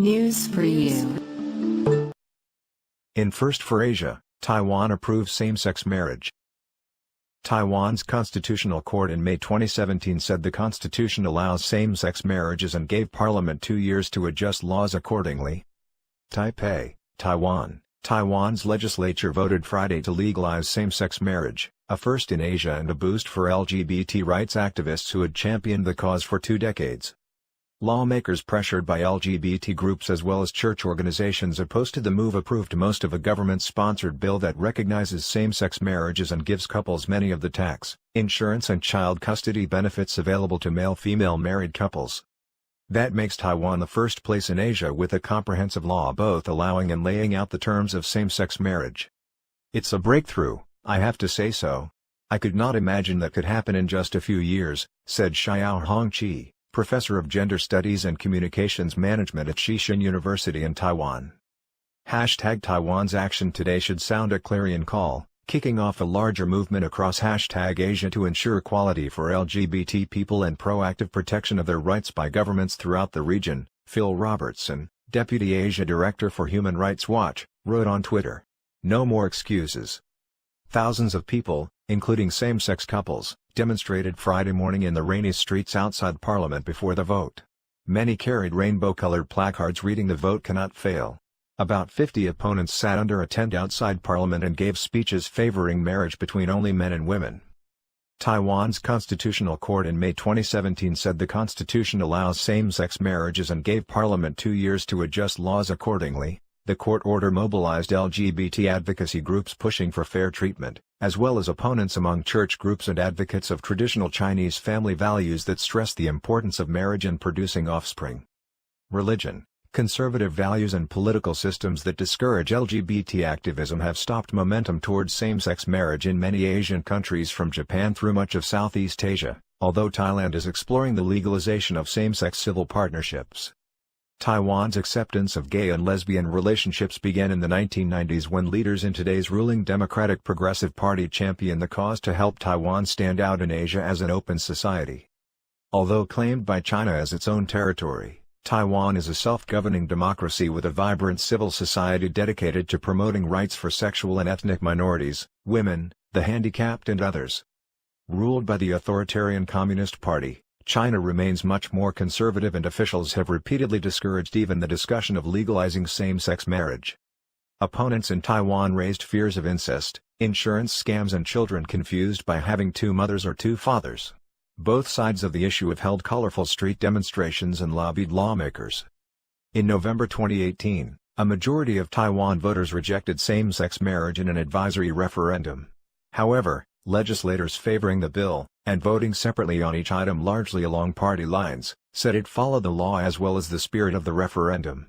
News for you. In First for Asia, Taiwan approves same-sex marriage. Taiwan's Constitutional Court in May 2017 said the constitution allows same-sex marriages and gave parliament 2 years to adjust laws accordingly. Taipei, Taiwan. Taiwan's legislature voted Friday to legalize same-sex marriage, a first in Asia and a boost for LGBT rights activists who had championed the cause for 2 decades. Lawmakers pressured by LGBT groups as well as church organizations opposed to the move approved most of a government-sponsored bill that recognizes same-sex marriages and gives couples many of the tax, insurance and child custody benefits available to male-female married couples. That makes Taiwan the first place in Asia with a comprehensive law both allowing and laying out the terms of same-sex marriage. It's a breakthrough, I have to say so. I could not imagine that could happen in just a few years, said Xiao Hongqi, professor of gender studies and communications management at Xishan University in Taiwan. #Taiwan's action today should sound a clarion call, kicking off a larger movement across #Asia to ensure equality for LGBT people and proactive protection of their rights by governments throughout the region, Phil Robertson, Deputy Asia Director for Human Rights Watch, wrote on Twitter. No more excuses. Thousands of people, including same-sex couples, demonstrated Friday morning in the rainy streets outside Parliament before the vote. Many carried rainbow-colored placards reading "The vote cannot fail." About 50 opponents sat under a tent outside Parliament and gave speeches favoring marriage between only men and women. Taiwan's Constitutional Court in May 2017 said the constitution allows same-sex marriages and gave Parliament 2 years to adjust laws accordingly. The court order mobilized LGBT advocacy groups pushing for fair treatment, as well as opponents among church groups and advocates of traditional Chinese family values that stress the importance of marriage and producing offspring. Religion, conservative values and political systems that discourage LGBT activism have stopped momentum towards same-sex marriage in many Asian countries from Japan through much of Southeast Asia, although Thailand is exploring the legalization of same-sex civil partnerships. Taiwan's acceptance of gay and lesbian relationships began in the 1990s when leaders in today's ruling Democratic Progressive Party championed the cause to help Taiwan stand out in Asia as an open society. Although claimed by China as its own territory, Taiwan is a self-governing democracy with a vibrant civil society dedicated to promoting rights for sexual and ethnic minorities, women, the handicapped and others. Ruled by the authoritarian Communist Party, China remains much more conservative and officials have repeatedly discouraged even the discussion of legalizing same-sex marriage. Opponents in Taiwan raised fears of incest, insurance scams and children confused by having 2 mothers or 2 fathers. Both sides of the issue have held colorful street demonstrations and lobbied lawmakers. In November 2018, a majority of Taiwan voters rejected same-sex marriage in an advisory referendum. However, legislators favoring the bill, and voting separately on each item largely along party lines, said it followed the law as well as the spirit of the referendum.